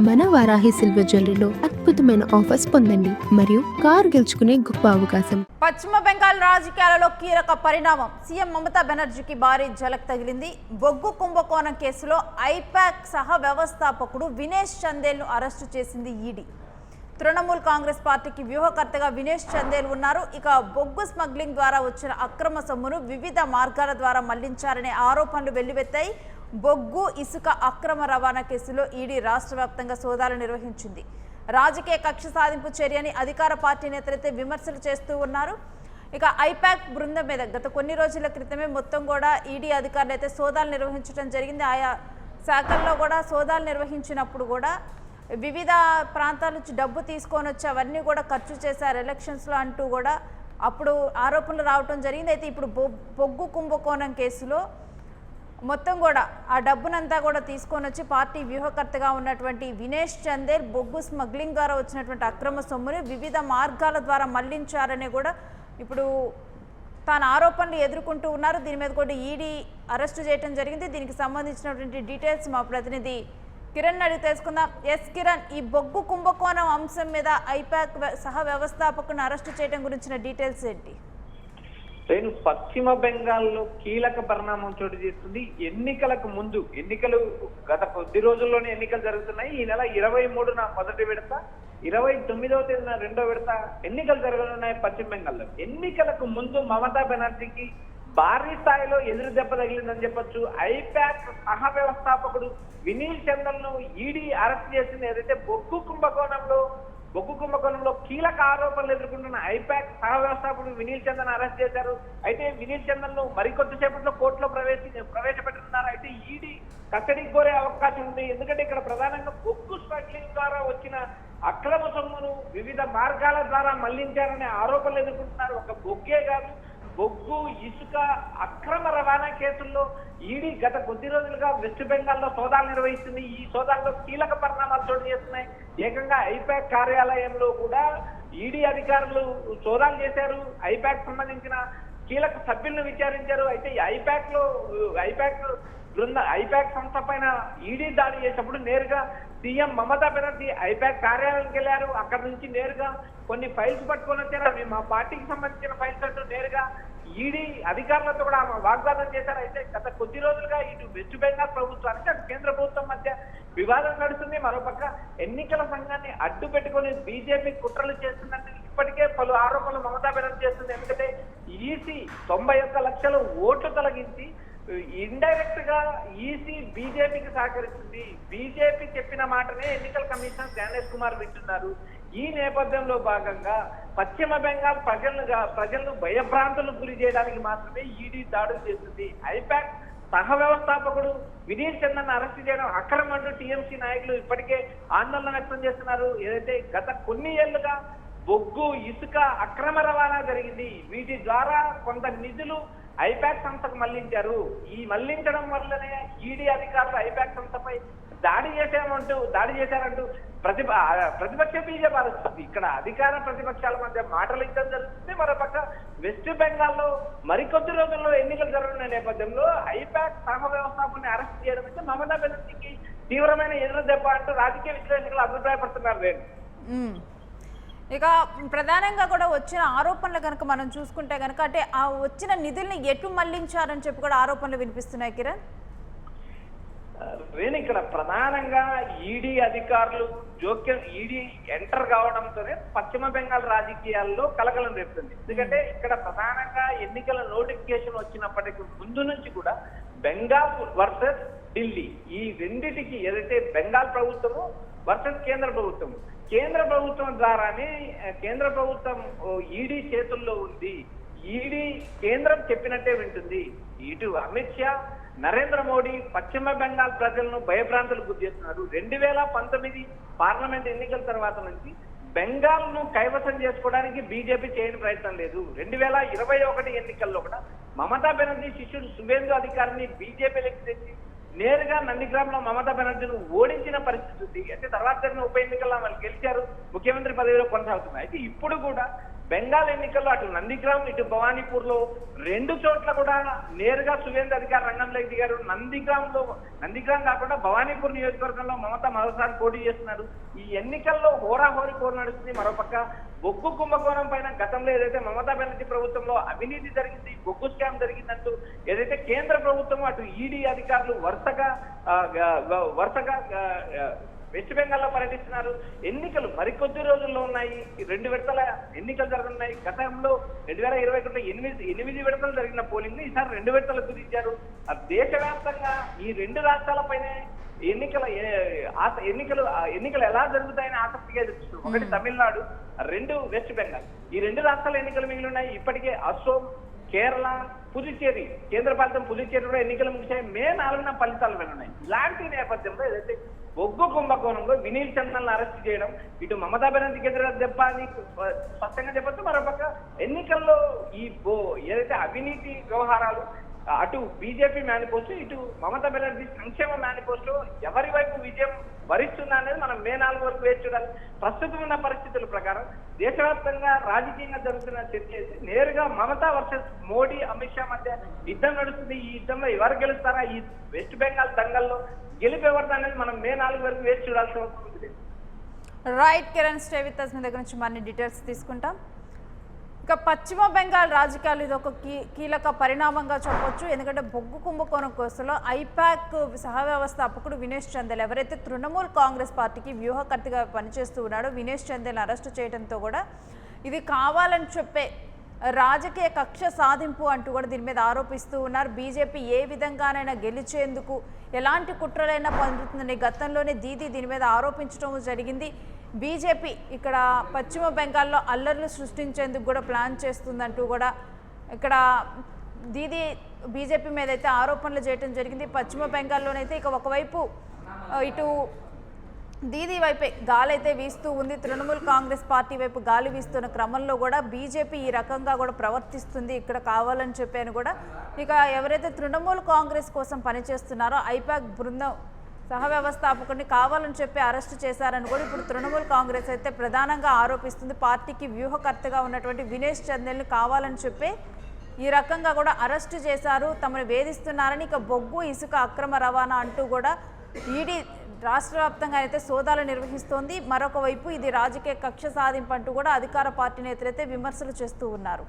మన వారాహి సిల్వర్ జ్యువెలరీలో అద్భుతమైన ఆఫర్స్ పొందండి మరియు కారు గెలుచుకునే గొప్ప అవకాశం. పశ్చిమ బెంగాల్ రాజకీయాలలో కీలక పరిణామం. సీఎం మమతా బెనర్జీకి భారీ ఝలక్ తగిలింది. బొగ్గు కుంభకోణం కేసులో ఐపాక్ సహ వ్యవస్థాపకుడు వినేష్ చందేల్ను అరెస్టు చేసింది ఈడీ. తృణమూల్ కాంగ్రెస్ పార్టీకి వ్యూహకర్తగా వినేష్ చందేల్ ఉన్నారు. ఇక బొగ్గు స్మగ్లింగ్ ద్వారా వచ్చిన అక్రమ సొమ్మును వివిధ మార్గాల ద్వారా మళ్లించారనే ఆరోపణలు వెల్లువెత్తాయి. బొగ్గు ఇసుక అక్రమ రవాణా కేసులో ఈడీ రాష్ట్ర వ్యాప్తంగా సోదాలు నిర్వహించింది. రాజకీయ కక్ష సాధింపు చర్యని అధికార పార్టీ నేతలైతే విమర్శలు చేస్తూ ఉన్నారు. ఇక ఐపాక్ బృందం మీద గత కొన్ని రోజుల క్రితమే మొత్తం కూడా ఈడీ అధికారులు అయితే సోదాలు నిర్వహించడం జరిగింది. ఆయా శాఖల్లో కూడా సోదాలు నిర్వహించినప్పుడు కూడా వివిధ ప్రాంతాల నుంచి డబ్బు తీసుకొని వచ్చి అవన్నీ కూడా ఖర్చు చేశారు ఎలక్షన్స్లో అంటూ కూడా అప్పుడు ఆరోపణలు రావటం జరిగింది. అయితే ఇప్పుడు బొగ్గు కుంభకోణం కేసులో మొత్తం కూడా ఆ డబ్బునంతా కూడా తీసుకొని వచ్చి పార్టీ వ్యూహకర్తగా ఉన్నటువంటి వినేష్ చందేల్ బొగ్గు స్మగ్లింగ్ ద్వారా వచ్చినటువంటి అక్రమ సొమ్ముని వివిధ మార్గాల ద్వారా మళ్లించారని కూడా ఇప్పుడు తాను ఆరోపణలు ఎదుర్కొంటూ ఉన్నారు. దీని మీద కూడా ఈడీ అరెస్టు చేయడం జరిగింది. దీనికి సంబంధించినటువంటి డీటెయిల్స్ మా ప్రతినిధి కిరణ్ అడిగి తెలుసుకుందాం. ఎస్ కిరణ్, ఈ బొగ్గు కుంభకోణం అంశం మీద ఐపాక్ సహ వ్యవస్థాపకుని అరెస్టు చేయడం గురించిన డీటెయిల్స్ ఏంటి? నేను పశ్చిమ బెంగాల్లో కీలక పరిణామం చోటు చేస్తుంది. ఎన్నికలకు ముందు ఎన్నికలు గత కొద్ది రోజుల్లోనే ఎన్నికలు జరుగుతున్నాయి. ఈ నెల 23న మొదటి విడత, 29వ తేదీన రెండో విడత ఎన్నికలు జరగనున్నాయి పశ్చిమ బెంగాల్లో. ఎన్నికలకు ముందు మమతా బెనర్జీకి భారీ స్థాయిలో ఎదురు దెబ్బ తగిలిందని చెప్పొచ్చు. ఐపాక్ సహ వ్యవస్థాపకుడు వినీల్ చందల్ను ఈడీ అరెస్ట్ చేసింది. ఏదైతే బొగ్గు కుంభకోణంలో కీలక ఆరోపణలు ఎదుర్కొంటున్న ఐపాక్ సహ వ్యవస్థాపకుడు వినీల్ చందన్ అరెస్ట్ చేశారు. అయితే వినీల్ చందన్ ను మరికొద్దిసేపట్లో కోర్టులో ప్రవేశపెట్టుతున్నారు. అయితే ఈడీ కస్టడీకి కోరే అవకాశం ఉంది. ఎందుకంటే ఇక్కడ ప్రధానంగా బొగ్గు స్మగ్లింగ్ ద్వారా వచ్చిన అక్రమ సొమ్మును వివిధ మార్గాల ద్వారా మళ్లించారనే ఆరోపణలు ఎదుర్కొంటున్నారు. ఒక బొగ్గే కాదు, బొగ్గు ఇసుక అక్రమ రవాణా కేసుల్లో ఈడీ గత కొద్ది రోజులుగా వెస్ట్ బెంగాల్లో సోదాలు నిర్వహిస్తుంది. ఈ సోదాల్లో కీలక పరిణామాలు చోటు చేస్తున్నాయి. ఏకంగా ఐపాక్ కార్యాలయంలో కూడా ఈడీ అధికారులు సోదాలు చేశారు. ఐపాక్ సంబంధించిన కీలక సభ్యులను విచారించారు. అయితే ఐపాక్ సంస్థ పైన ఈడీ దాడి చేసినప్పుడు నేరుగా సీఎం మమతా బెనర్జీ ఐపాక్ కార్యాలయానికి వెళ్ళారు. అక్కడ నుంచి నేరుగా కొన్ని ఫైల్స్ పట్టుకొని వచ్చారు. అవి మా పార్టీకి సంబంధించిన ఫైల్స్ అంటూ నేరుగా ఈడీ అధికారులతో కూడా వాగ్దానం చేశారు. అయితే గత కొద్ది రోజులుగా ఇటు వెస్ట్ బెంగాల్ ప్రభుత్వానికి అటు కేంద్ర ప్రభుత్వం మధ్య వివాదం నడుస్తుంది. మరోపక్క ఎన్నికల సంఘాన్ని అడ్డు పెట్టుకొని బీజేపీ కుట్రలు చేస్తుందంటే ఇప్పటికే పలు ఆరోపణలు మమతా బెనర్జీ చేస్తుంది. ఎందుకంటే ఈసీ 91 లక్షల ఓట్లు తొలగించి ఇండైరెక్ట్ గా ఈసీ బీజేపీకి సహకరిస్తుంది. బీజేపీ చెప్పిన మాటనే ఎన్నికల కమిషనర్ జ్ఞానేష్ కుమార్ వింటున్నారు. ఈ నేపథ్యంలో భాగంగా పశ్చిమ బెంగాల్ ప్రజలను భయభ్రాంతులకు గురి చేయడానికి మాత్రమే ఈడీ దాడులు చేస్తుంది. ఐపాక్ సహ వ్యవస్థాపకుడు వినీల్ చందన్ అరెస్ట్ చేయడం అక్రమంటూ టీఎంసీ నాయకులు ఇప్పటికే ఆందోళన వ్యక్తం చేస్తున్నారు. ఏదైతే గత కొన్ని ఏళ్లుగా బొగ్గు ఇసుక అక్రమ రవాణా జరిగింది. వీటి ద్వారా కొంత నిధులు ఐపాక్ సంస్థకు మళ్లించారు. ఈ మళ్లించడం వల్లనే ఈడీ అధికారులు ఐపాక్ సంస్థపై దాడి చేశారంటూ ప్రతిపక్ష బీజేపీ అరుస్తుంది. ఇక్కడ అధికార ప్రతిపక్షాల మధ్య మాటలు యుద్ధం జరుగుతుంది. మరోపక్క వెస్ట్ బెంగాల్లో మరికొద్ది రోజుల్లో ఎన్నికలు జరగనున్న నేపథ్యంలో ఐపాక్ సహ వ్యవస్థాపకుని అరెస్ట్ చేయడం అంటే మమతా బెనర్జీకి తీవ్రమైన ఎదురు దెబ్బ అంటూ రాజకీయ విశ్లేషకులు అభిప్రాయపడుతున్నారు. ఇక ప్రధానంగా కూడా వచ్చిన ఆరోపణలు కనుక మనం చూసుకుంటే కనుక అంటే ఆ వచ్చిన నిధుల్ని ఎటు మళ్లించారని చెప్పి కూడా ఆరోపణలు వినిపిస్తున్నాయి. కిరణ్, ఇక్కడ ప్రధానంగా ఈడీ అధికారులు ఈడీ ఎంటర్ కావడంతోనే పశ్చిమ బెంగాల్ రాజకీయాల్లో కలకలం రేపుతుంది. ఎందుకంటే ఇక్కడ ప్రధానంగా ఎన్నికల నోటిఫికేషన్ వచ్చినప్పటికి ముందు నుంచి కూడా బెంగాల్ వర్సెస్ ఢిల్లీ, ఈ రెండిటికి ఏదైతే బెంగాల్ ప్రభుత్వము వర్సెస్ కేంద్ర ప్రభుత్వం ద్వారానే కేంద్ర ప్రభుత్వం ఈడీ చేతుల్లో ఉంది. ఈడీ కేంద్రం చెప్పినట్టే వింటుంది. ఇటు అమిత్ షా, నరేంద్ర మోడీ పశ్చిమ బెంగాల్ ప్రజలను భయభ్రాంతులకు గురి చేస్తున్నారు. 2019 పార్లమెంట్ ఎన్నికల తర్వాత నుంచి బెంగాల్ ను కైవసం చేసుకోవడానికి బీజేపీ చేయని ప్రయత్నం లేదు. 2021 ఎన్నికల్లో కూడా మమతా బెనర్జీ శిష్యుడు సువేందు అధికారిని బీజేపీలోకి తెచ్చి నేరుగా నందిగ్రామ్లో మమతా బెనర్జీని ఓడించిన పరిస్థితి ఉంది. అయితే తర్వాత జరిగిన ఉప ఎన్నికల్లో వాళ్ళు గెలిచారు, ముఖ్యమంత్రి పదవిలో కొనసాగుతున్నారు. అయితే ఇప్పుడు కూడా బెంగాల్ ఎన్నికల్లో అటు నందిగ్రామ్ ఇటు భవానీపూర్ లో 2 చోట్ల కూడా నేరుగా సువేంద్ర అధికారి రంగంలోకి దిగారు. నందిగ్రామ్ కాకుండా భవానీపూర్ నియోజకవర్గంలో మమత మరోసారి పోటీ చేస్తున్నారు. ఈ ఎన్నికల్లో హోరాహోరీ పోరు నడుస్తుంది. మరోపక్క బొగ్గు కుంభకోణం పైన గతంలో ఏదైతే మమతా బెనర్జీ ప్రభుత్వంలో అవినీతి జరిగింది, బొగ్గు స్కామ్ జరిగిందంటూ ఏదైతే కేంద్ర ప్రభుత్వం అటు ఈడీ అధికారులు వరుసగా వెస్ట్ బెంగాల్లో పర్యటిస్తున్నారు. ఎన్నికలు మరికొద్ది రోజుల్లో ఉన్నాయి. 2 విడతల ఎన్నికలు జరగనున్నాయి. గతంలో 2021 8 విడతలు జరిగిన పోలింగ్ ని ఈసారి 2 విడతలకు కుదించారు. దేశవ్యాప్తంగా ఈ 2 రాష్ట్రాలపైనే ఎన్నికలు ఎలా జరుగుతాయని ఆసక్తిగా ఎదుర్కొంటున్నారు. ఒకటి తమిళనాడు, 2 వెస్ట్ బెంగాల్. ఈ 2 రాష్ట్రాల ఎన్నికలు మిగిలి ఉన్నాయి. ఇప్పటికే అసోం, కేరళ, పుదుచ్చేరి, కేంద్రపాలితం పుదుచ్చేరి కూడా ఎన్నికలు ముగిశాయి. మే 4న ఫలితాలు వెళ్తున్నాయి. ఇలాంటి నేపథ్యంలో ఏదైతే బొగ్గు కుంభకోణంలో వినీల్ చందన్ అరెస్ట్ చేయడం ఇటు మమతా బెనర్జీకి ఎదురు దెబ్బ అని స్పష్టంగా చెప్పొచ్చు. మరోపక్క ఎన్నికల్లో ఏదైతే అవినీతి వ్యవహారాలు అటు బీజేపీ మేనిఫెస్టో ఇటు మమతా బెనర్జీ సంక్షేమ మేనిఫెస్టో ఎవరి వైపు విజయం వరిస్తుందా అనేది మనం మే 4 వరకు వేచి చూడాలి. ప్రస్తుతం ఉన్న పరిస్థితుల ప్రకారం దేశవ్యాప్తంగా రాజకీయంగా జరుగుతున్న చర్చ నేరుగా మమతా వర్సెస్ మోడీ, అమిత్ షా మధ్య యుద్ధం నడుస్తుంది. ఈ యుద్ధంలో ఎవరు గెలుస్తారా, ఈ వెస్ట్ బెంగాల్ దంగల్లో గెలిపేవారు అనేది మనం మే 4 వరకు వేచి చూడాల్సి ఉంటుంది. Right Kiran, stay with us. మీ దగ్గర నుంచి మరిన్ని డీటెయిల్స్ తీసుకుంటాం. ఇక పశ్చిమ బెంగాల్ రాజకీయాలు ఇది ఒక కీలక పరిణామంగా చెప్పొచ్చు. ఎందుకంటే బొగ్గు కుంభకోణం కేసులో ఐపాక్ సహ వ్యవస్థాపకుడు వినేష్ చందేల్ ఎవరైతే తృణమూల్ కాంగ్రెస్ పార్టీకి వ్యూహకర్తగా పనిచేస్తూ ఉన్నాడో వినేష్ చందేల్ని అరెస్టు చేయడంతో కూడా ఇది కావాలని చెప్పే రాజకీయ కక్ష సాధింపు అంటూ కూడా దీని మీద ఆరోపిస్తూ ఉన్నారు. బీజేపీ ఏ విధంగానైనా గెలిచేందుకు ఎలాంటి కుట్రలైనా పొందుతుందని గతంలోనే దీని మీద ఆరోపించడం జరిగింది. బీజేపీ ఇక్కడ పశ్చిమ బెంగాల్లో అల్లర్లు సృష్టించేందుకు కూడా ప్లాన్ చేస్తుందంటూ కూడా ఇక్కడ బీజేపీ మీద అయితే ఆరోపణలు చేయడం జరిగింది. పశ్చిమ బెంగాల్లోనైతే ఇక ఒకవైపు ఇటు దీదీ వైపే గాలి అయితే వీస్తూ ఉంది. తృణమూల్ కాంగ్రెస్ పార్టీ వైపు గాలి వీస్తున్న క్రమంలో కూడా బీజేపీ ఈ రకంగా కూడా ప్రవర్తిస్తుంది ఇక్కడ కావాలని చెప్పాను కూడా. ఇక ఎవరైతే తృణమూల్ కాంగ్రెస్ కోసం పనిచేస్తున్నారో ఐపాక్ బృందం సహ వ్యవస్థాపకుడిని కావాలని చెప్పి అరెస్టు చేశారని కూడా ఇప్పుడు తృణమూల్ కాంగ్రెస్ అయితే ప్రధానంగా ఆరోపిస్తుంది. పార్టీకి వ్యూహకర్తగా ఉన్నటువంటి వినేష్ చందేల్ని కావాలని చెప్పి ఈ రకంగా కూడా అరెస్టు చేశారు, తమను వేధిస్తున్నారని. ఇక బొగ్గు ఇసుక అక్రమ రవాణా అంటూ కూడా ఈడీ రాష్ట్ర వ్యాప్తంగా అయితే సోదాలు నిర్వహిస్తోంది. మరొక వైపు ఇది రాజకీయ కక్ష సాధింపు అంటూ కూడా అధికార పార్టీ నేతలైతే విమర్శలు చేస్తూ ఉన్నారు.